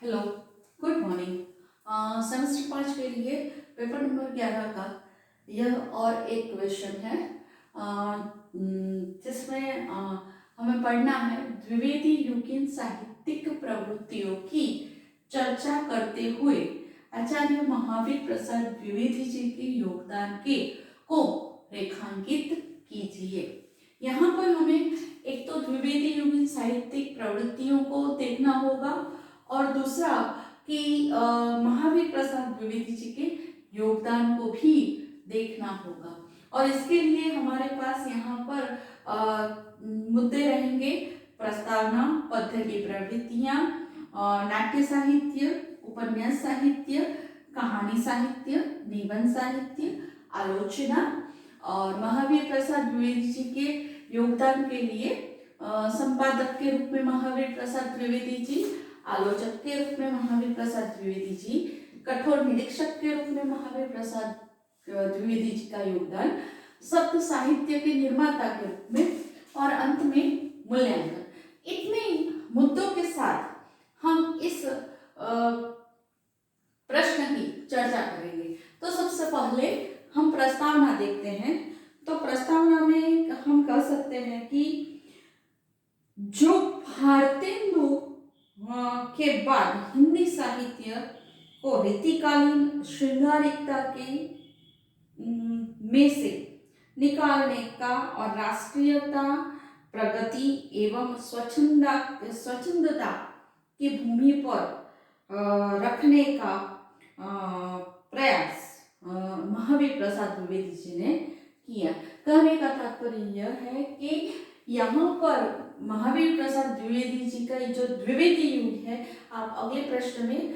Hello, good morning. Semester 5 के लिए paper number 11 का यह और एक क्वेश्चन है, जिसमें हमें पढ़ना है द्विवेदी युगीन साहित्यिक प्रवृत्तियों की चर्चा करते हुए आचार्य महावीर प्रसाद द्विवेदी जी के योगदान को रेखांकित कीजिए। यहाँ पर हमें एक तो द्विवेदी युगीन साहित्यिक प्रवृत्तियों को देखना होगा और दूसरा कि महावीर प्रसाद द्विवेदी जी के योगदान को भी देखना होगा। और इसके लिए हमारे पास यहाँ पर मुद्दे रहेंगे: प्रस्तावना, पद्य की प्रवृत्तियाँ, नाट्य साहित्य, उपन्यास साहित्य, कहानी साहित्य, निबंध साहित्य, आलोचना। और महावीर प्रसाद द्विवेदी जी के योगदान के लिए संपादक के रूप में महावीर प्रसाद द्विवेदी जी, आलोचक के रूप में महावीर प्रसाद द्विवेदी जी, कठोर निरीक्षक के रूप में महावीर प्रसाद द्विवेदी जी का योगदान, शब्द साहित्य के निर्माता के रूप में, और अंत में मूल्यांकन। इतने मुद्दों के साथ हम इस प्रश्न की चर्चा करेंगे। तो सबसे पहले हम प्रस्तावना देखते हैं। तो प्रस्तावना में हम कह सकते हैं कि जो भारतेंदु के बाद हिंदी साहित्य को रीतिकालीन श्रृंगारिकता के में से निकालने का और राष्ट्रीयता, प्रगति एवं स्वच्छंदता की भूमि पर रखने का प्रयास महावीर प्रसाद द्विवेदी जी ने किया। कहने का तात्पर्य यह है कि यहाँ पर महावीर प्रसाद द्विवेदी जी का जो द्विवेदी युग है, आप अगले प्रश्न में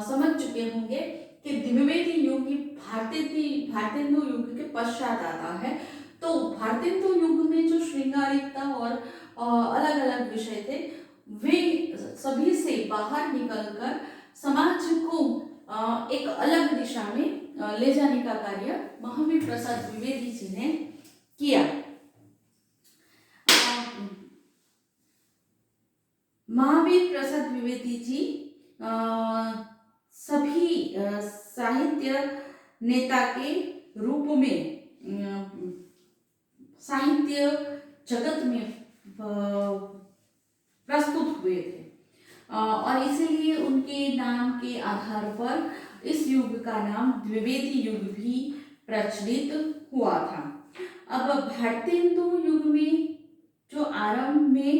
समझ चुके होंगे कि द्विवेदी युग भारतेंदु युग के पश्चात आता है। तो भारतेंदु युग में जो श्रृंगारिकता और अलग अलग विषय थे, वे सभी से बाहर निकलकर समाज को एक अलग दिशा में ले जाने का कार्य महावीर प्रसाद द्विवेदी जी ने किया। महावीर प्रसाद द्विवेदी जी सभी साहित्य नेता के रूप में साहित्य जगत में प्रस्तुत हुए थे, और इसीलिए उनके नाम के आधार पर इस युग का नाम द्विवेदी युग भी प्रचलित हुआ था। अब भारतेंदु युग में जो आरंभ में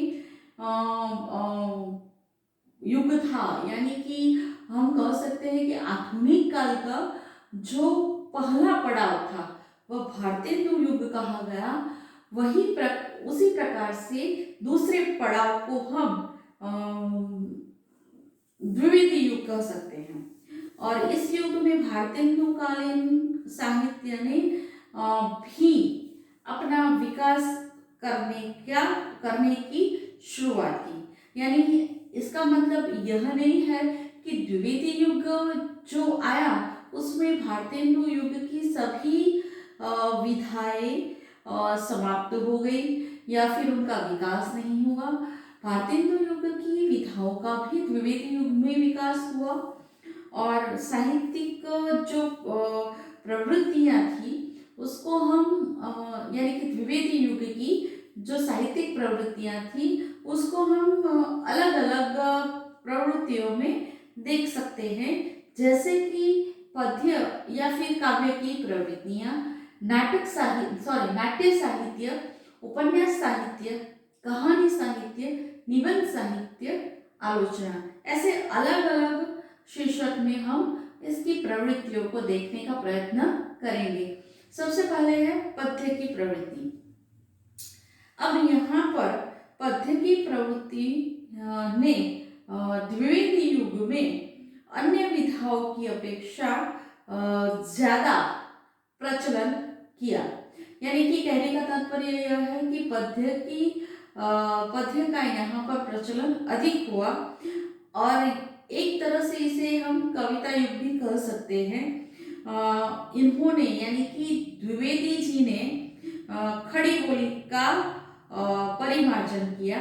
युग था, यानी कि हम कह सकते हैं कि आधुनिक काल का जो पहला पड़ाव था वह भारतेंदु युग कहा गया। उसी प्रकार से दूसरे पड़ाव को हम द्विवेदी युग कह सकते हैं। और इस युग में भारतेंदु कालीन साहित्य ने भी अपना विकास करने की शुरुआत की। यानी इसका मतलब यह नहीं है कि द्विवेदी युग जो आया उसमें भारतेंदु युग की सभी विधाएं समाप्त हो गई या फिर उनका विकास नहीं हुआ। भारतेंदु युग की विधाओं का भी द्विवेदी युग में विकास हुआ, और साहित्यिक जो प्रवृत्तियां थी उसको हम यानी कि द्विवेदी युग की जो साहित्यिक प्रवृत्तियां थी उसको हम अलग अलग प्रवृत्तियों में देख सकते हैं, जैसे कि पद्य या फिर काव्य की प्रवृत्तियां, नाट्य साहित्य, उपन्यास साहित्य, कहानी साहित्य, निबंध साहित्य, आलोचना। ऐसे अलग अलग शीर्षक में हम इसकी प्रवृत्तियों को देखने का प्रयत्न करेंगे। सबसे पहले है पद्य की प्रवृत्ति। अब यहाँ पर पद्य की प्रवृत्ति ने द्विवेदी युग में अन्य विधाओं की अपेक्षा ज्यादा प्रचलन किया। यानी कि कहने का तात्पर्य यह है कि पद्य का यहाँ पर प्रचलन अधिक हुआ, और एक तरह से इसे हम कविता युग भी कह सकते हैं। इन्होंने यानी कि द्विवेदी जी ने खड़ी बोली का परिमार्जन किया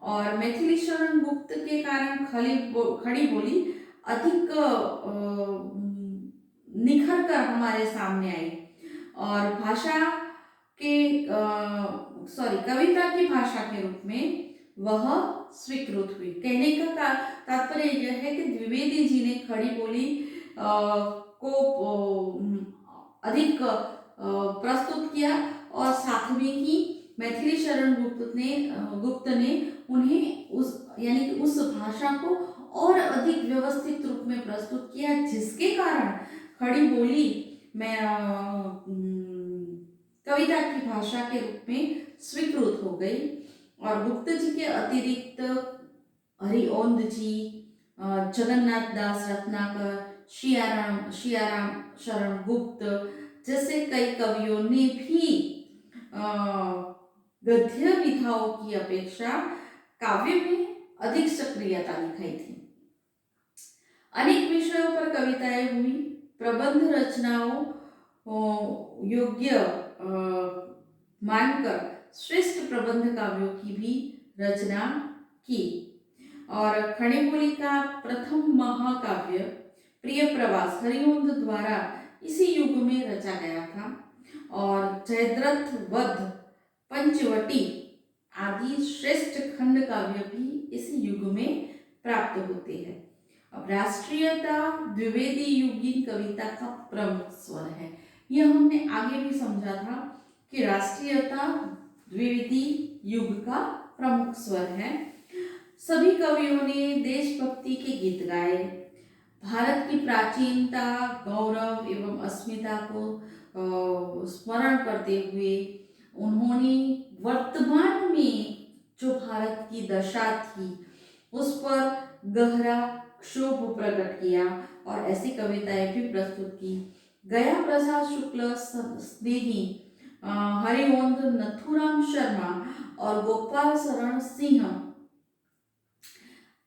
और मैथिली शरण गुप्त के कारण खड़ी बोली अधिक निखर कर हमारे सामने आई और भाषा के कविता की भाषा के रूप में वह स्वीकृत हुई। कहने का तात्पर्य यह है कि द्विवेदी जी ने खड़ी बोली को अधिक प्रस्तुत किया और साथ में ही मैथिली शरण गुप्त ने उन्हें उस भाषा को और अधिक व्यवस्थित रूप में प्रस्तुत किया, जिसके कारण खड़ी बोली में कविता की भाषा के रूप में स्वीकृत हो गई। और गुप्त जी के अतिरिक्त हरिओंद जी, जगन्नाथ दास रत्नाकर, शियाराम शरण गुप्त जैसे कई कवियों ने भी गद्य विधाओं की अपेक्षा काव्य में अधिक सक्रियता दिखाई थी। अनेक विषयों पर कविताएं हुई। प्रबंध रचनाओं योग्य मानकर श्रेष्ठ प्रबंध काव्यों की भी रचना की। और खड़ी बोली का प्रथम महाकाव्य प्रिय प्रवास हरिओंद द्वारा इसी युग में रचा गया था और जयद्रथ वध, पंचवटी आदि श्रेष्ठ खंड काव्य भी इसी युग में प्राप्त होते हैं। अब राष्ट्रीयता द्विवेदी युगीन कविता का प्रमुख स्वर है। यह हमने आगे भी समझा था कि राष्ट्रीयता द्विवेदी युग का प्रमुख स्वर है। सभी कवियों ने देशभक्ति के गीत गाए, भारत की प्राचीनता, गौरव एवं अस्मिता को स्मरण करते हुए उन्होंने वर्तमान में जो भारत की दशा थी उस पर गहरा क्षोभ प्रकट किया और ऐसी कविताएं भी प्रस्तुत की। गया प्रसाद शुक्ल स्नेही, हरिओंद, नथुराम शर्मा और गोपाल शरण सिंह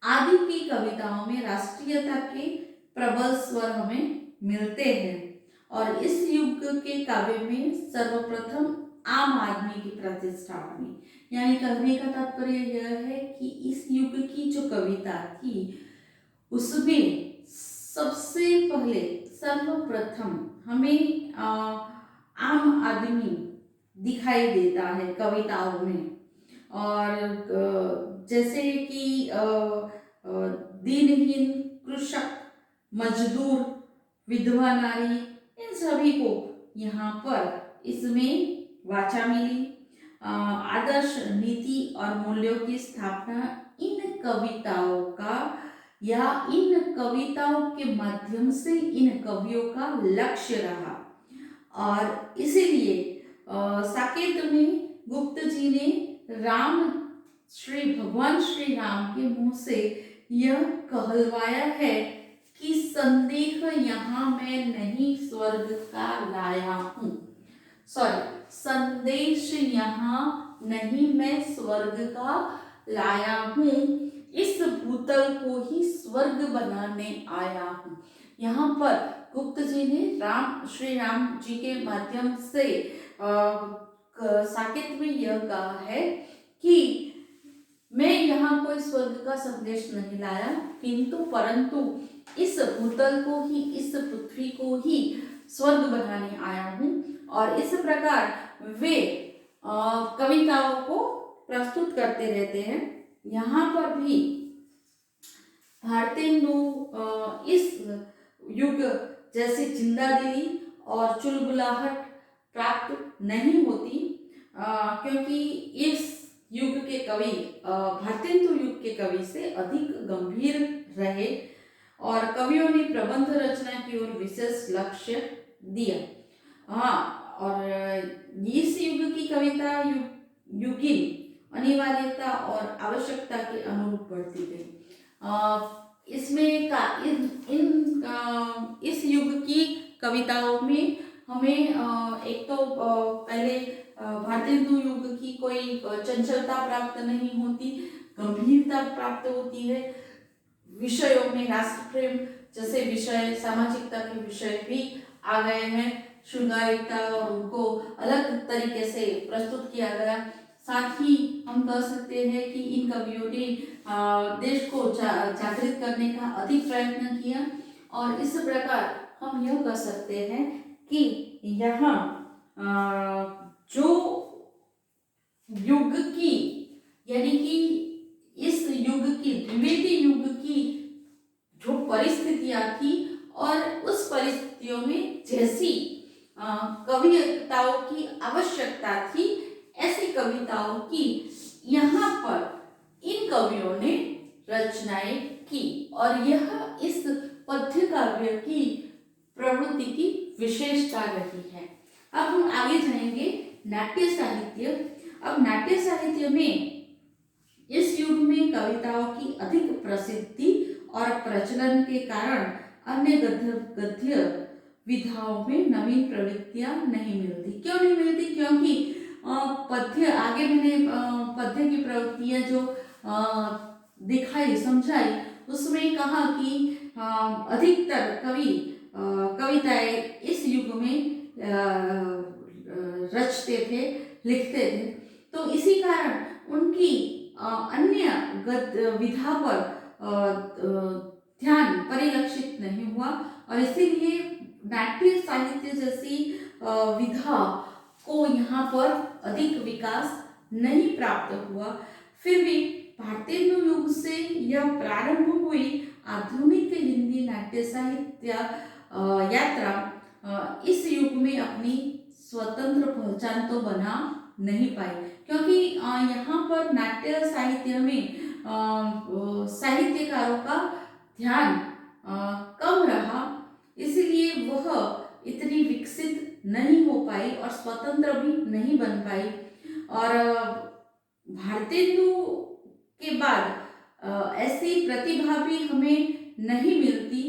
आदि की कविताओं में राष्ट्रीयता के प्रबल स्वर हमें मिलते हैं। और इस युग के काव्य में सर्वप्रथम आम आदमी की प्रतिष्ठा हुई। यानी कहने का तात्पर्य यह है कि इस युग की जो कविता थी उसमें सबसे पहले सर्वप्रथम हमें आम आदमी दिखाई देता है कविताओं में। और जैसे कि दीनहीन, कृषक, मजदूर, विधवा नारी, इन सभी को यहाँ पर इसमें वाचा मिली। आदर्श, नीति और मूल्यों की स्थापना इन कविताओं का या इन कविताओं के माध्यम से इन कवियों का लक्ष्य रहा। और इसीलिए साकेत में गुप्त जी ने भगवान श्री राम के मुंह से यह कहलवाया है कि संदेह यहाँ मैं नहीं स्वर्ग का लाया हूँ। संदेश यहाँ नहीं मैं स्वर्ग का लाया हूँ, इस भूतल को ही स्वर्ग बनाने आया हूँ। यहाँ पर गुप्त जी ने श्री राम जी के माध्यम से साकेत में यह कहा है कि मैं यहाँ कोई स्वर्ग का संदेश नहीं लाया, परंतु इस भूतल को ही, इस पृथ्वी को ही स्वर्ग बनाने आया हूँ। और इस प्रकार वे कविताओं को प्रस्तुत करते रहते हैं। यहाँ पर भी भारतेंदु इस युग जैसी जिंदादिली और चुलबुलाहट प्राप्त नहीं होती, क्योंकि इस युग के कवि भारतेंदु युग के कवि से अधिक गंभीर रहे और कवियों ने प्रबंध रचना की ओर विशेष लक्ष्य दिया। और इस युग की कविता युगीन अनिवार्यता और आवश्यकता के अनुरूप बढ़ती गई। इस युग की कविताओं में हमें एक तो पहले भारतेंदु युग की कोई चंचलता प्राप्त नहीं होती, गंभीरता प्राप्त होती है। विषयों में राष्ट्र प्रेम जैसे विषय, सामाजिकता के विषय भी आ गए हैं, शृंगारिकता और उनको अलग तरीके से प्रस्तुत किया गया। साथ ही हम कह सकते हैं कि इन कवियों ने देश को जागृत करने का अधिक प्रयत्न किया। और इस प्रकार हम यह कह सकते हैं कि यहाँ जो युग की, यानी कि इस युग की, द्विवेदी युग की जो परिस्थितियां थी और उस परिस्थितियों में जैसी कविताओं की आवश्यकता थी, ऐसी कविताओं की यहाँ पर इन कवियों ने रचनाएं की। और यह इस पद्य काव्य की प्रवृत्ति की विशेषता रही है। अब हम आगे जाएंगे नाट्य साहित्य। अब नाट्य साहित्य में इस युग में कविताओं की अधिक प्रसिद्धि और प्रचलन के कारण अन्य गद्य विधाओं में नवीन प्रवृत्तियां नहीं मिलती। क्यों नहीं मिलती? क्योंकि पद्य, आगे मैंने पद्य की प्रवृत्तियां जो दिखाई, समझाई, उसमें कहा कि अधिकतर कविताएं इस युग में रचते थे, लिखते थे। तो इसी कारण उनकी अन्य गद्य विधा पर ध्यान परिलक्षित नहीं हुआ और इसीलिए नाट्य साहित्य जैसी विधा को यहाँ पर अधिक विकास नहीं प्राप्त हुआ। फिर भी भारतेंदु युग से यह प्रारंभ हुई आधुनिक हिंदी नाट्य साहित्य यात्रा इस युग में अपनी स्वतंत्र पहचान तो बना नहीं पाई, क्योंकि यहाँ पर नाट्य साहित्य में साहित्यकारों का ध्यान कम रहा, इसलिए वह इतनी विकसित नहीं हो पाई और स्वतंत्र भी नहीं बन पाई। और भारतेंदु के बाद ऐसी प्रतिभा भी हमें नहीं मिलती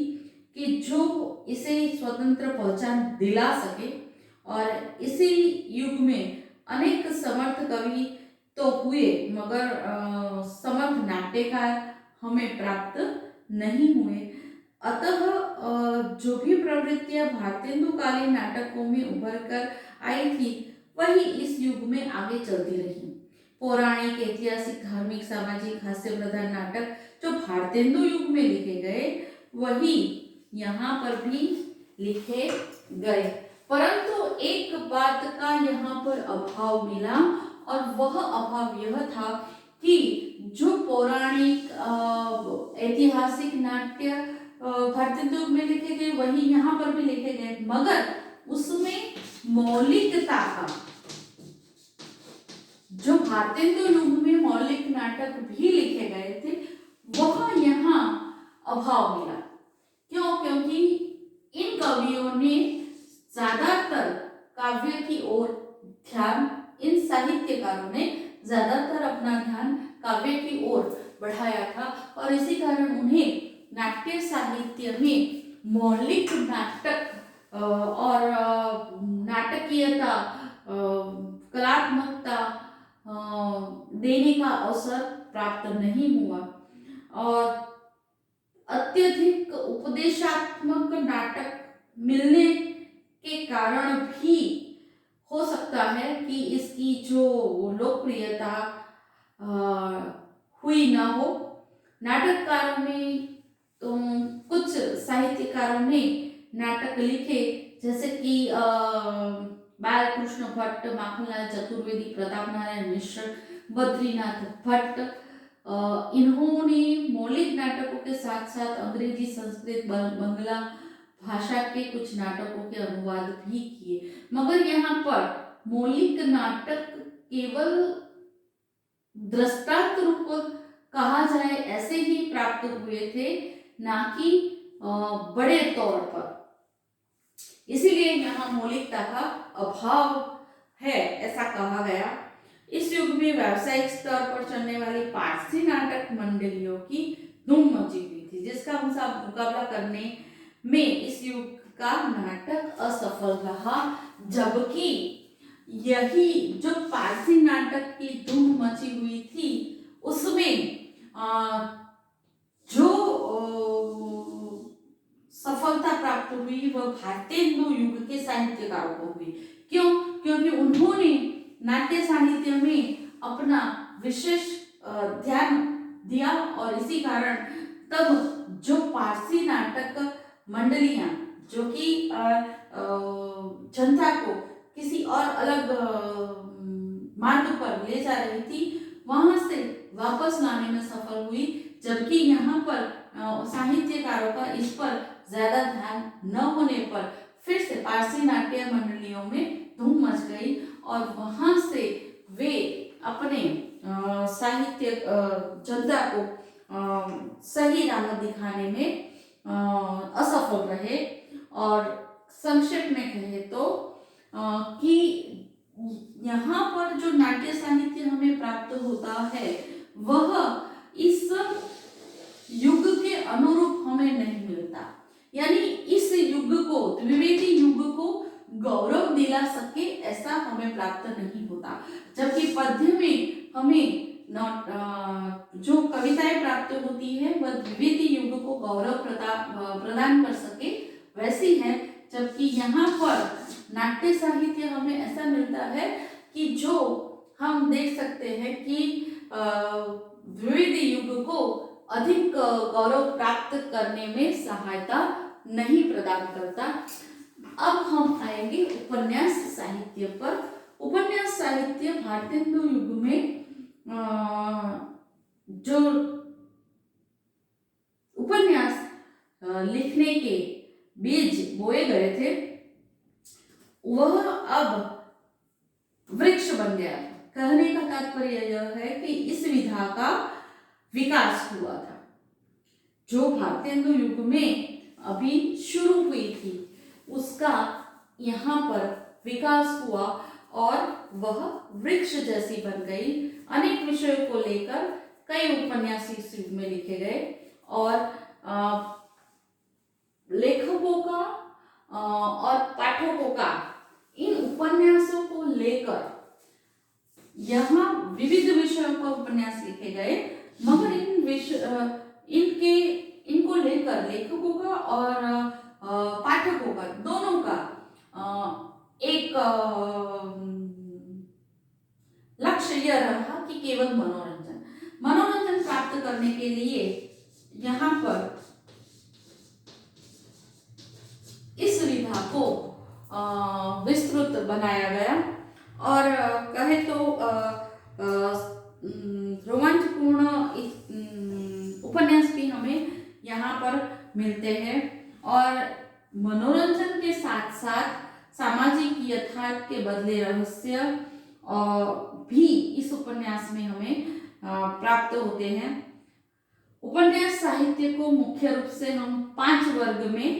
कि जो इसे स्वतंत्र पहचान दिला सके। और इसी युग में अनेक समर्थ कवि तो हुए, मगर समर्थ नाट्यकार हमें प्राप्त नहीं हुए। अतः जो भी प्रवृत्तियां भारतेंदुकालीन नाटकों में उभर कर आई थी, वही इस युग में आगे चलती रही। पौराणिक, ऐतिहासिक, धार्मिक, सामाजिक, हास्य प्रधान नाटक जो भारतेंदु युग में लिखे गए, वही यहाँ पर भी लिखे गए। परंतु एक बात का यहाँ पर अभाव मिला, और वह अभाव यह था कि जो पौराणिक ऐतिहासिक नाट्य भारतेंदु युग में लिखे गए, वही यहाँ पर भी लिखे गए, मगर उसमें मौलिकता का, जो भारतेंदु युग में मौलिक नाटक भी लिखे गए थे, वह यहाँ अभाव मिला। क्यों? क्योंकि इन कवियों ने ज्यादातर काव्य की ओर ध्यान, इन साहित्यकारों ने ज्यादातर अपना ध्यान काव्य की ओर बढ़ाया था, और इसी कारण उन्हें नाट्य साहित्य में मौलिक नाटक और नाटकीयता, कलात्मकता देने का अवसर प्राप्त नहीं हुआ। और अत्यधिक उपदेशात्मक नाटक मिलने के कारण भी हो सकता है कि इसकी जो लोकप्रियता हुई न हो। नाटककारों में तो कुछ साहित्यकारों ने नाटक लिखे, जैसे कि बालकृष्ण भट्ट, माखनलाल चतुर्वेदी, प्रताप नारायण मिश्र, बद्रीनाथ भट्ट। इन्होंने मौलिक नाटकों के साथ साथ अंग्रेजी, संस्कृत, बंगला भाषा के कुछ नाटकों के अनुवाद भी किए, मगर यहाँ पर मौलिक नाटक केवल दृष्टांत रूप कहा जाए ऐसे ही प्राप्त हुए थे, ना कि बड़े तौर पर। इसीलिए यहाँ मौलिकता का अभाव है, ऐसा कहा गया। इस युग में व्यावसायिक स्तर पर चलने वाली पारसी नाटक मंडलियों की धूम मची हुई थी, जिसका मुकाबला करने में इस युग का नाटक असफल रहा। जबकि यही जो पारसी नाटक की धूम मची हुई थी, उसमें जो सफलता प्राप्त हुई वह भारतेंदु युग के साहित्यकारों को हुई। क्यों? क्योंकि उन्होंने नाट्य साहित्य में अपना विशेष ध्यान दिया, और इसी कारण तब जो पारसी नाटक मंडलियां जो कि जनता को किसी और अलग मार्ग पर ले जा रही थी, वहां से वापस लाने में सफल हुई, जबकि यहाँ पर साहित्यकारों का इस पर ज्यादा ध्यान न होने पर फिर से पारसी नाट्य मंडलियों में धूम मच गई, और वहां से वे अपने साहित्य जनता को सही राह दिखाने में असफल रहे। और संक्षेप में कहे तो कि यहाँ पर जो नाट्य साहित्य हमें प्राप्त होता है वह इस युग के अनुरूप हमें नहीं मिलता, यानी इस युग को, द्विवेदी युग को गौरव दिला सके ऐसा हमें प्राप्त नहीं होता। जबकि पद्य में हमें जो कविताएं प्राप्त होती है वह द्विवेदी युग को गौरव प्रदान कर सके वैसी है। जबकि यहाँ पर नाट्य साहित्य हमें ऐसा मिलता है कि जो हम देख सकते हैं कि द्विवेदी युग को अधिक गौरव प्राप्त करने में सहायता नहीं प्रदान करता। अब हम आएंगे उपन्यास साहित्य पर। उपन्यास साहित्य भारतेंदु युग में जो उपन्यास लिखने के बीज बोए गए थे वह अब वृक्ष बन गया था। कहने का तात्पर्य यह है कि इस विधा का विकास हुआ था, जो भारतेंदु युग में अभी शुरू हुई थी उसका यहाँ पर विकास हुआ और वह वृक्ष जैसी बन गई। अनेक विषयों को लेकर कई उपन्यास इस युग में लिखे गए, और लेखकों का और पाठकों का इन उपन्यासों को लेकर यहाँ विविध विषयों पर उपन्यास लिखे गए, मगर इनको लेकर लेखकों का और पाठकों का, दोनों का एक लक्ष्य यह रहा कि केवल मनोरंजन प्राप्त करने के लिए यहाँ पर इस विधा को विस्तृत बनाया गया। और कहे तो रोमांचपूर्ण उपन्यास भी हमें यहाँ पर मिलते हैं, और मनोरंजन के साथ साथ सामाजिक यथार्थ के बदले रहस्य भी इस उपन्यास में हमें प्राप्त होते हैं। उपन्यास साहित्य को मुख्य रूप से हम 5 वर्ग में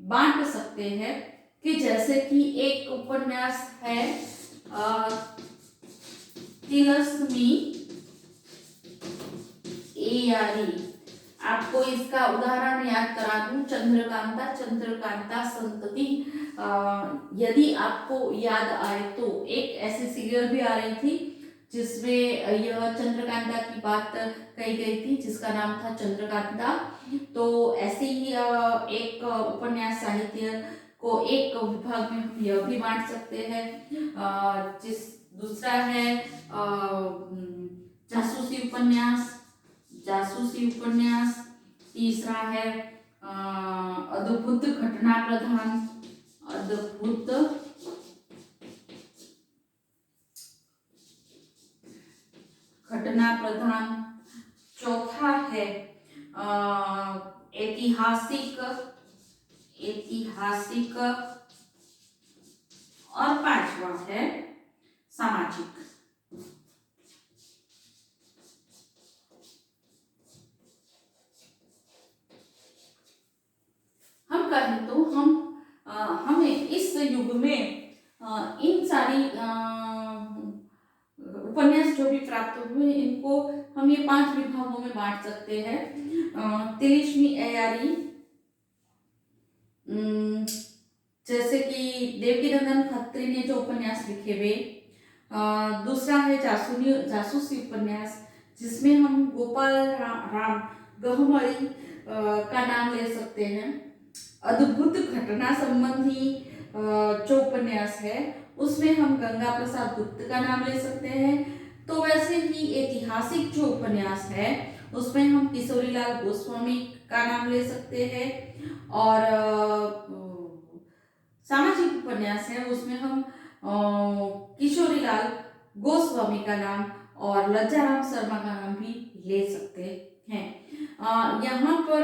बांट सकते हैं, कि जैसे कि एक उपन्यास है तिलस्मी एयारी। आपको इसका उदाहरण याद करा दूं, चंद्रकांता संतति। यदि आपको याद आए तो एक ऐसी सीरियल भी आ रही थी जिसमें यह चंद्रकांता की बात कही गई थी, जिसका नाम था चंद्रकांता। तो ऐसे ही एक उपन्यास साहित्य को एक विभाग में हम यह भी बांट सकते हैं। दूसरा है जासूसी उपन्यास। तीसरा है अद्भुत घटना प्रधान। चौथा है ऐतिहासिक, और 5वां है सामाजिक। हम कहें तो हमें इस युग में इन सारी उपन्यास जो भी प्राप्त हुए इनको हम ये 5 विभागों में बांट सकते हैं। तिलिस्मी एयारी, जैसे कि देवकीनंदन खत्री ने जो उपन्यास लिखे वे। दूसरा है जासूसी उपन्यास, जिसमें हम गोपाल राम गहमरी का नाम ले सकते हैं। अद्भुत घटना संबंधी जो उपन्यास है उसमें हम गंगा प्रसाद गुप्त का नाम ले सकते हैं। तो वैसे ही ऐतिहासिक जो उपन्यास है उसमें हम किशोरीलाल गोस्वामी का नाम ले सकते हैं, और सामाजिक उपन्यास है उसमें हम किशोरीलाल गोस्वामी का नाम और लज्जाराम शर्मा का नाम भी ले सकते हैं। यहाँ पर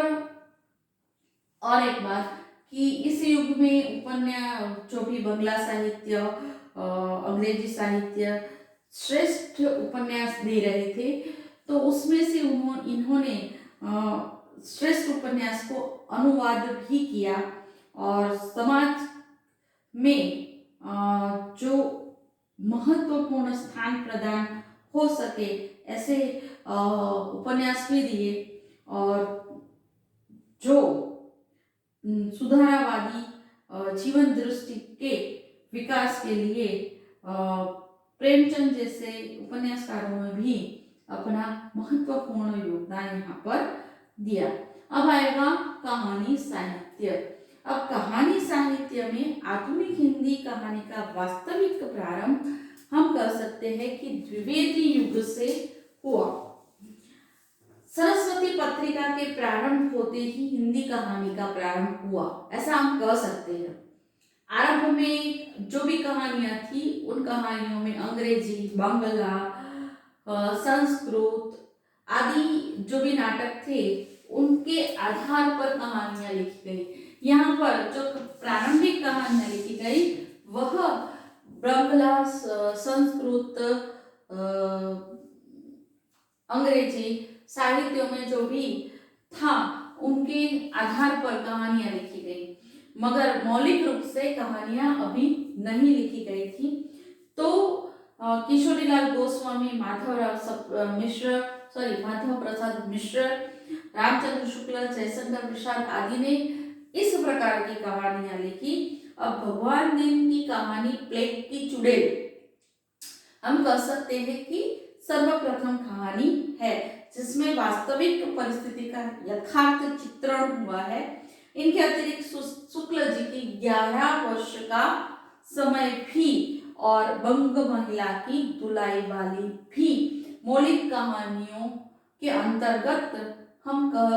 और एक बात कि इस युग में उपन्यास जो भी बंगला साहित्य, अंग्रेजी साहित्य श्रेष्ठ उपन्यास दे रहे थे, तो उसमें से इन्होंने श्रेष्ठ उपन्यास को अनुवाद भी किया और समाज में जो महत्वपूर्ण स्थान प्रदान हो सके ऐसे उपन्यास भी दिए, और जो सुधारावादी जीवन दृष्टि के विकास के लिए प्रेमचंद जैसे उपन्यासकारों ने भी अपना महत्वपूर्ण योगदान यहाँ पर दिया। अब आएगा कहानी साहित्य। अब कहानी साहित्य में आधुनिक हिंदी कहानी का वास्तविक प्रारंभ हम कह सकते हैं कि द्विवेदी युग से हुआ। सरस्वती पत्रिका के प्रारंभ होते ही हिंदी कहानी का प्रारंभ हुआ, ऐसा हम कह सकते हैं। आरंभ में जो भी कहानियां थी उन कहानियों में अंग्रेजी, बांग्ला, संस्कृत आदि जो भी नाटक थे उनके आधार पर कहानियां लिखी गई। यहाँ पर जो प्रारंभिक कहानियां लिखी गई वह बांग्ला, संस्कृत, अंग्रेजी साहित्यों में जो भी था उनके आधार पर कहानियां लिखी गई, मगर मौलिक रूप से कहानियां अभी नहीं लिखी गई थी। तो किशोरीलाल गोस्वामी, माधव प्रसाद मिश्र, रामचंद्र शुक्ल, जयशंकर प्रसाद आदि ने इस प्रकार की कहानियां लिखी। अब भगवान दीन की कहानी प्लेग की चुड़ैल हम कह सकते हैं कि सर्वप्रथम कहानी है जिसमें वास्तविक परिस्थिति का यथार्थ चित्रण हुआ है। इनके अतिरिक्त शुक्ल जी की 11 वर्ष का समय भी और बंग महिला की दुलाई वाली भी मौलिक कहानियों के अंतर्गत हम कह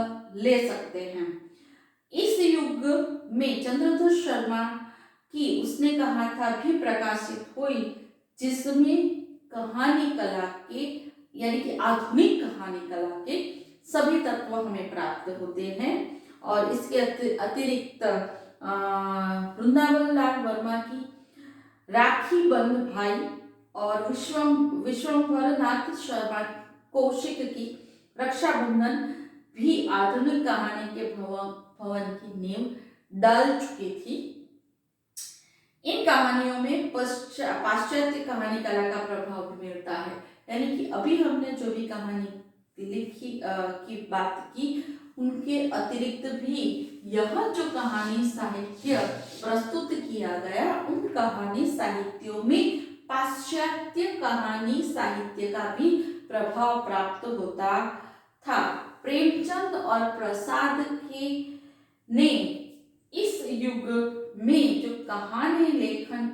ले सकते हैं। इस युग में चंद्रधर शर्मा की उसने कहा था भी प्रकाशित हुई, जिसमें कहानी कला के यानी कि आधुनिक कहानी कला के सभी तत्व हमें प्राप्त होते हैं। और इसके अतिरिक्त वृंदावन लाल वर्मा की राखी बंध भाई और विश्वंभर नाथ शर्मा कौशिक की रक्षाबंधन भी आधुनिक कहानी के भवन की नींव डाल चुकी थी। इन कहानियों में पाश्चात्य कहानी कला का प्रभाव भी मिलता है, यानी कि अभी हमने जो भी कहानी लिखी की बात की उनके अतिरिक्त भी यह जो कहानी साहित्य प्रस्तुत किया गया उन कहानी साहित्यों में पाश्चात्य कहानी साहित्य का भी प्रभाव प्राप्त होता था। प्रेमचंद और प्रसाद के ने इस युग में जो कहानी लेखन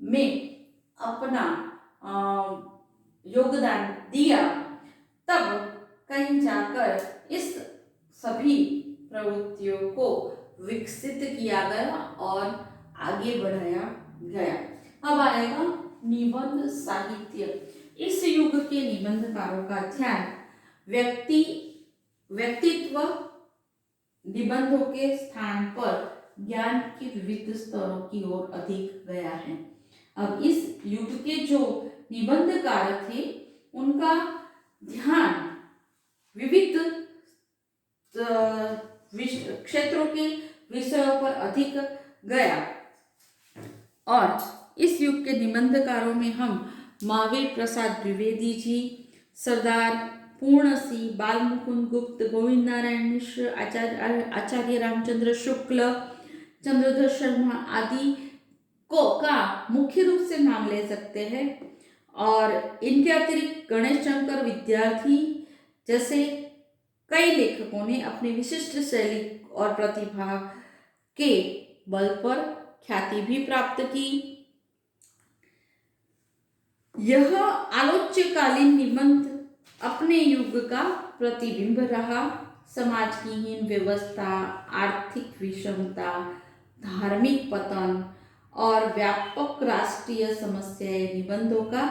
में अपना योगदान दिया, तब कहीं जाकर इस सभी प्रवृत्तियों को विकसित किया गया और आगे बढ़ाया गया। अब आएगा निबंध साहित्य। इस युग के निबंधकारों का ध्यान व्यक्तित्व निबंधों के स्थान पर ज्ञान के विविध स्तरों की ओर अधिक गया है। अब इस युग के जो निबंधकार थे उनका ध्यान विविध क्षेत्रों के विषयों पर अधिक गया, और इस युग के निबंधकारों में हम महावीर प्रसाद द्विवेदी जी, सरदार पूर्ण सिंह, बाल मुकुंद गुप्त, गोविंद नारायण मिश्र, आचार्य रामचंद्र शुक्ल, चंद्रधर शर्मा आदि का मुख्य रूप से नाम ले सकते हैं। और इनके अतिरिक्त गणेश शंकर विद्यार्थी जैसे कई लेखकों ने अपनी विशिष्ट शैली और प्रतिभा के बल पर ख्याति भी प्राप्त की। यह आलोच्यकालीन निबंध अपने युग का प्रतिबिंब रहा। समाज की हीन व्यवस्था, आर्थिक विषमता, धार्मिक पतन और व्यापक राष्ट्रीय समस्याएं निबंधों का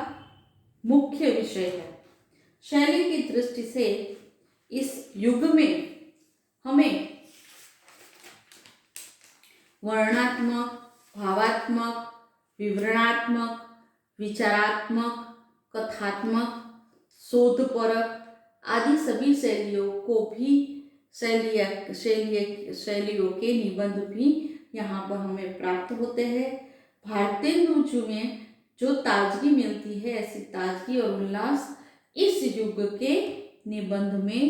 मुख्य विषय है। शैली की दृष्टि से इस युग में हमें वर्णात्मक, भावात्मक, विवरणात्मक, विचारात्मक, कथात्मक, शोधपरक आदि सभी शैलियों के निबंध भी यहाँ पर हमें प्राप्त होते हैं। भारतेंदु में जो ताजगी मिलती है, ऐसी ताजगी और उल्लास इस युग के निबंध में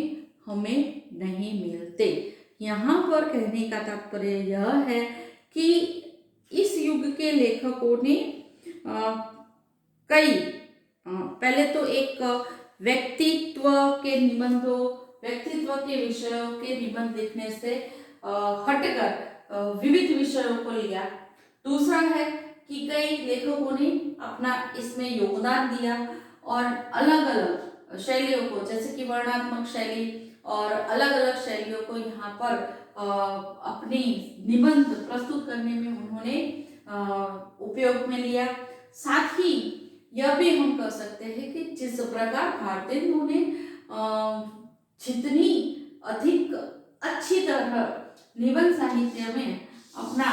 हमें नहीं मिलते। यहाँ पर कहने का तात्पर्य यह है कि इस युग के लेखकों ने पहले तो एक व्यक्तित्व के विषयों के निबंध लिखने से हटकर विविध विषयों को लिया। दूसरा है कि कई लेखकों ने अपना इसमें योगदान दिया और अलग अलग शैलियों को, जैसे कि वर्णात्मक शैली और अलग अलग शैलियों को यहाँ पर अपनी निबंध प्रस्तुत करने में उन्होंने उपयोग में लिया। साथ ही यह भी हम कह सकते हैं कि जिस प्रकार भारतेंदु ने जितनी अधिक अच्छी तरह निबंध साहित्य में अपना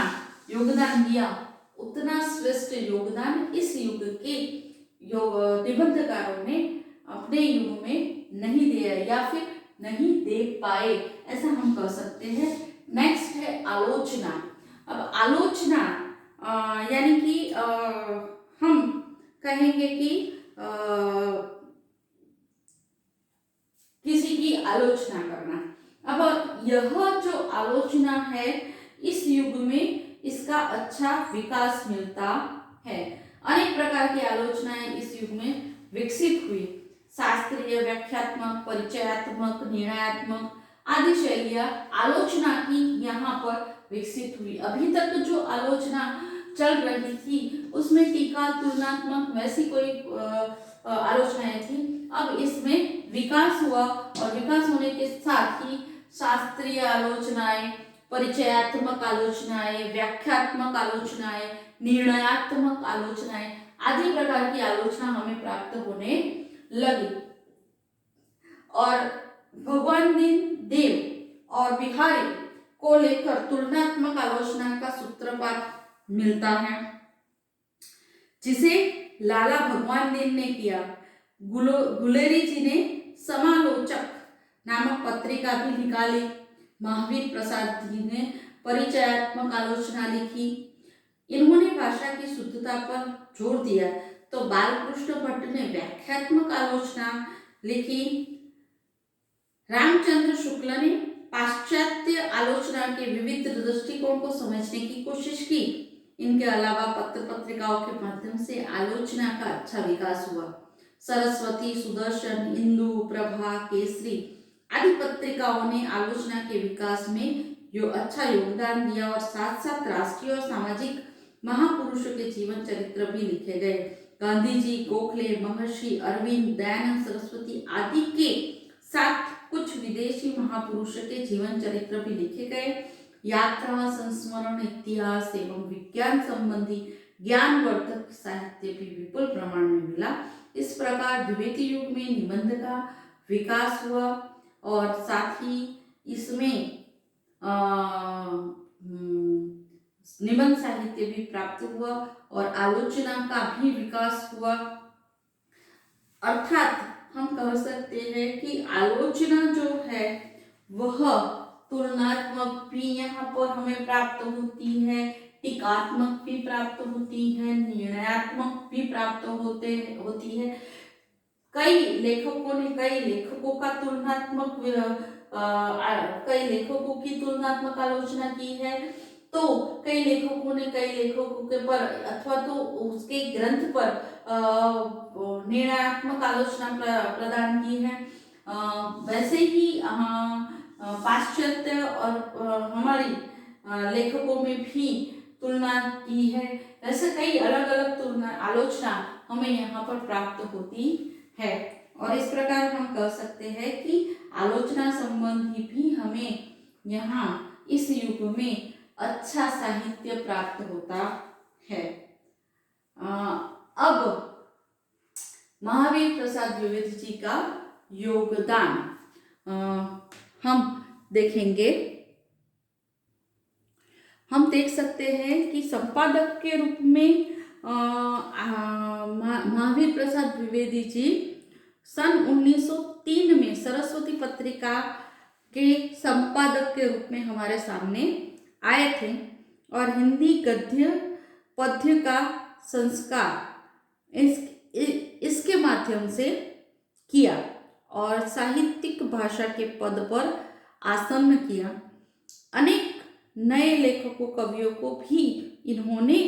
योगदान दिया, उतना श्रेष्ठ योगदान इस युग के निबंधकारों ने अपने युग में नहीं दिया या फिर नहीं दे पाए, ऐसा हम कह सकते हैं। नेक्स्ट है आलोचना। अब आलोचना यानी कि हम कहेंगे कि किसी की आलोचना करना। अब यह जो आलोचना है, इस युग में इसका अच्छा विकास मिलता है। अनेक प्रकार की आलोचनाएं इस युग में विकसित हुई। शास्त्रीय, व्याख्यात्मक, परिचयात्मक, निर्णयात्मक आदि शैलियां आलोचना की यहाँ पर विकसित हुई। अभी तक जो आलोचना चल रही थी उसमें टीका, तुलनात्मक वैसी कोई आलोचनाएं थी। अब इसमें विकास हुआ और विकास होने के साथ ही शास्त्रीय आलोचनाएं, परिचयात्मक आलोचनाएं, व्याख्यात्मक आलोचनाएं, निर्णयात्मक आलोचनाएं आदि प्रकार की आलोचना हमें प्राप्त होने लगी। और भगवान देव और बिहारी को लेकर तुलनात्मक आलोचना का सूत्रपात मिलता है, जिसे लाला भगवान देव ने किया। गुलेरी जी ने समालोचक नामक पत्रिका भी निकाली। महावीर प्रसाद जी ने परिचयात्मक आलोचना लिखी। इन्होंने भाषा की शुद्धता पर जोर दिया। तो बालकृष्ण भट्ट ने व्याख्यात्मक आलोचना लिखी। रामचंद्र शुक्ल ने पाश्चात्य आलोचना के विविध दृष्टिकोण को समझने की कोशिश की। इनके अलावा पत्र पत्रिकाओं के माध्यम से आलोचना का अच्छा विकास हुआ। सरस्वती, सुदर्शन, इंदु, प्रभा, केसरी आदि पत्रिकाओं ने आलोचना के विकास में अच्छा योगदान दिया और साथ साथ राष्ट्रीय और सामाजिक महापुरुषों के जीवन चरित्र भी लिखे गए। गांधी जी, गोखले, महर्षि अरविंद, दयानंद सरस्वती आदि के साथ कुछ विदेशी महापुरुषों के जीवन चरित्र भी लिखे गए। यात्रा, संस्मरण, इतिहास एवं विज्ञान संबंधी ज्ञानवर्धक साहित्य भी विपुल प्रमाण में मिला। इस प्रकार द्वितीय युग में निबंध का विकास हुआ और साथ ही इसमें निबंध साहित्य भी प्राप्त हुआ और आलोचना का भी विकास हुआ। अर्थात हम कह सकते हैं कि आलोचना जो है वह तुलनात्मक भी यहाँ पर हमें प्राप्त होती है, टीकात्मक भी प्राप्त होती है, निर्णयात्मक भी प्राप्त होती है। कई लेखकों का तुलनात्मक कई लेखकों की तुलनात्मक आलोचना की है। तो कई लेखकों ने कई लेखकों के पर अथवा तो उसके ग्रंथ पर निर्णयात्मक आलोचना प्रदान की है। वैसे ही पाश्चात्य और हमारी लेखकों में भी तुलना की है। ऐसे कई अलग अलग तुलना आलोचना हमें यहाँ पर प्राप्त होती है। और इस प्रकार हम कह सकते हैं कि आलोचना संबंधी भी हमें यहाँ इस युग में अच्छा साहित्य प्राप्त होता है। अब महावीर प्रसाद द्विवेदी जी का योगदान हम देखेंगे। हम देख सकते हैं कि संपादक के रूप में महावीर प्रसाद द्विवेदी जी सन 1903 में सरस्वती पत्रिका के संपादक के रूप में हमारे सामने आए थे और हिंदी गद्य पद्य का संस्कार इसके माध्यम से किया और साहित्यिक भाषा के पद पर आसन्न किया। अनेक नए लेखकों कवियों को भी इन्होंने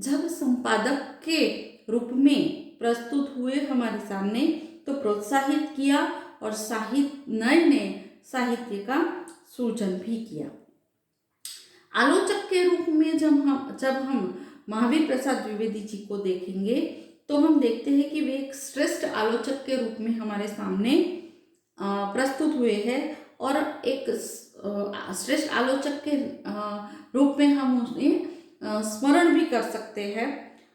जब संपादक के रूप में प्रस्तुत हुए हमारे सामने तो प्रोत्साहित किया और नए नए साहित्य का सृजन भी किया। आलोचक के रूप में जब हम महावीर प्रसाद द्विवेदी जी को देखेंगे तो हम देखते हैं कि वे एक श्रेष्ठ आलोचक के रूप में हमारे सामने प्रस्तुत हुए हैं और एक श्रेष्ठ आलोचक के रूप में हम उन्हें स्मरण भी कर सकते हैं।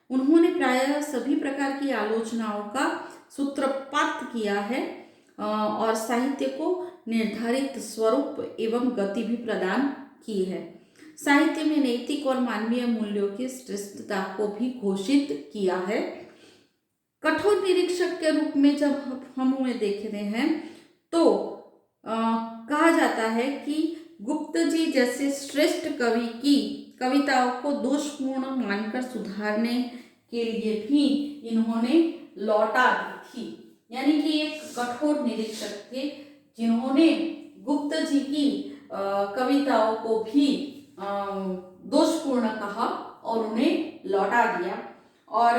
उन्होंने प्रायः सभी प्रकार की आलोचनाओं का सूत्रपात किया है और साहित्य को निर्धारित स्वरूप एवं गति भी प्रदान की है। साहित्य में नैतिक और मानवीय मूल्यों की श्रेष्ठता को भी घोषित किया है। कठोर निरीक्षक के रूप में जब हम उन्हें देख रहे हैं तो कहा जाता है कि गुप्त जी जैसे श्रेष्ठ कवि की कविताओं को दोषपूर्ण मानकर सुधारने के लिए भी इन्होंने लौटा दी थी। यानी कि एक कठोर निरीक्षक थे जिन्होंने गुप्त जी की कविताओं को भी दोषपूर्ण कहा और उन्हें लौटा दिया और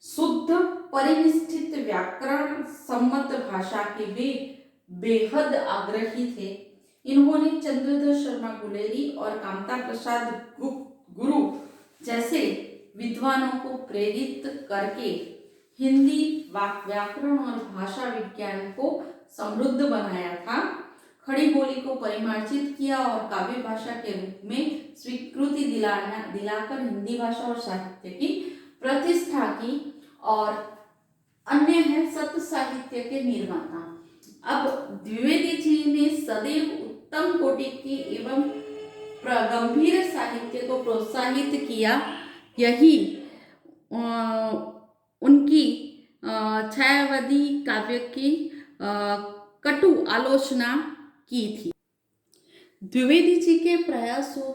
शुद्ध परिनिष्ठित व्याकरण सम्मत भाषा के वे बेहद आग्रही थे। इन्होंने चंद्रधर शर्मा गुलेरी और कामता प्रसाद गुरु जैसे विद्वानों को प्रेरित करके हिंदी व्याकरण और भाषा विज्ञान को समृद्ध बनाया था। खड़ी बोली को परिमार्जित किया और काव्य भाषा के रूप में स्वीकृति दिलाकर हिंदी भाषा और साहित्य की प्रतिष्ठा की और अन्य है सत साहित्य के निर्माता। अब द्विवेदी जी ने सदैव उत्तम कोटि की एवं गंभीर साहित्य को प्रोत्साहित किया। यही उनकी छायावादी काव्य की कटु आलोचना की थी। द्विवेदी जी के प्रयासों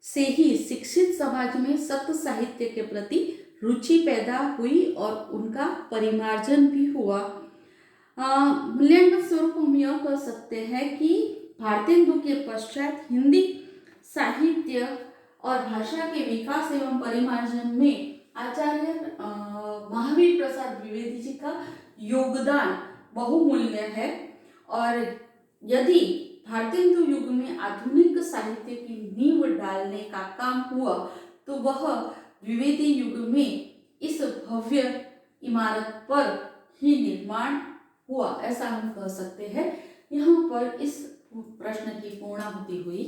से ही शिक्षित समाज में सत साहित्य के प्रति रुचि पैदा हुई और उनका परिमार्जन भी हुआ। मूल्यांकन स्वरूप हम यह कह सकते हैं कि भारतेंदु के पश्चात हिंदी साहित्य और भाषा के विकास एवं परिमार्जन में आचार्य महावीर प्रसाद द्विवेदी जी का योगदान बहुमूल्य है। और यदि भारतेंदु युग में आधुनिक साहित्य की नींव डालने का काम हुआ तो वह द्विवेदी युग में इस भव्य इमारत पर ही निर्माण हुआ, ऐसा हम कह सकते हैं। यहाँ पर इस प्रश्न की पूर्णाहुति हुई।